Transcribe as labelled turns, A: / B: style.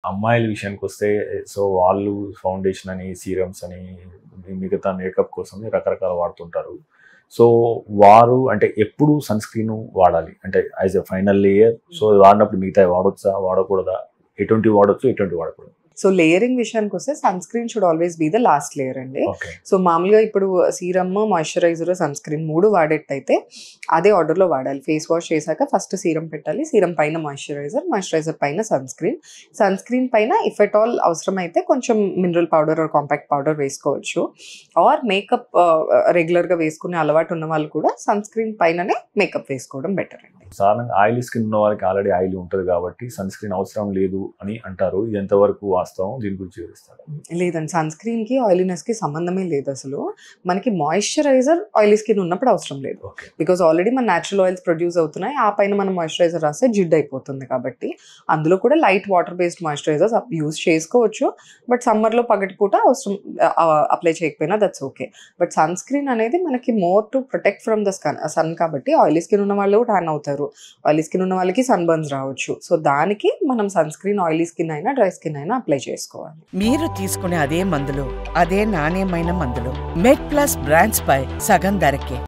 A: అమ్మాయిల విషయానికొస్తే సో వాళ్ళు ఫౌండేషన్ అని, సీరమ్స్ అని, మిగతా మేకప్ కోసం రకరకాలు వాడుతుంటారు. సో వారు అంటే ఎప్పుడు సన్ స్క్రీన్ వాడాలి? అంటే as a final layer so వాడినప్పుడు మిగతావి వాడొచ్చా? వాడకూడదా? ఎటువంటివి వాడొచ్చు? ఎటువంటివి వాడకూడదు?
B: సో లేయరింగ్ విషయానికి వస్తే sunscreen should always be the last layer అండి.
A: ఓకే.
B: సో మామూలుగా ఇప్పుడు సీరమ్, మాయిశ్చరైజర్, సన్ స్క్రీన్ 3 వాడేట్టయితే అదే ఆర్డర్లో వాడాలి. ఫేస్ వాష్ చేశాక ఫస్ట్ సీరం పెట్టాలి, సీరం పైన మాయిశ్చరైజర్, మాయిశ్చరైజర్ పైన సన్ స్క్రీన్, సన్ స్క్రీన్ పైన ఇఫ్ ఎట్ ఆల్ అవసరమైతే కొంచెం mineral powder or compact powder వేసుకోవచ్చు. ఆర్ మేకప్ రెగ్యులర్గా వేసుకునే అలవాటు ఉన్న వాళ్ళు కూడా సన్ స్క్రీన్ పైననే మేకప్ వేసుకోవడం బెటర్ అండి.
A: సాధారణంగా ఆయిలీ స్కిన్ ఉన్న వారికి ఆల్రెడీ ఆయిల్ ఉంటుంది కాబట్టి సన్ స్క్రీన్ అవసరం లేదు అని అంటారు. ఇది ఎంతవరకు వాస్తవం? దీని గురించి వివరిస్తారు.
B: లేదండి, సన్ స్క్రీన్కి ఆయిలీనెస్కి సంబంధమే లేదు అసలు. మనకి మాయిశ్చరైజర్ ఆయిలీ స్కిన్ ఉన్నప్పుడు అవసరం లేదు.
A: ఓకే.
B: బికాజ్ ఆల్రెడీ మన న్యాచురల్ ఆయిల్స్ ప్రొడ్యూస్ అవుతున్నాయి, ఆ పైన మనం మాయిశ్చరైజర్ రాస్తే జిడ్ అయిపోతుంది. కాబట్టి అందులో కూడా light water based moisturisers use చేసుకోవచ్చు. బట్ సమ్మర్లో పగటిపూట అవసరం అప్లై చేయకపోయినా that's okay. But sunscreen అనేది మనకి more to protect from the sun కాబట్టి ఆయిలీ స్కిన్ ఉన్న వాళ్ళు ట్యాన్ అవుతారు, ఆయిలీ స్కిన్ ఉన్న వాళ్ళకి సన్ బర్న్స్ రావచ్చు. సో దానికి మనం సన్ స్క్రీన్ ఆయిలీ స్కిన్ అయినా డ్రై స్కిన్ అయినా అప్లై చేసుకోవాలి.
C: మీరు తీసుకునే అదే మందులు, అదే నాణ్యమైన మందులు మెడ్ ప్లస్ బ్రాండ్స్ పై సగం ధరకే.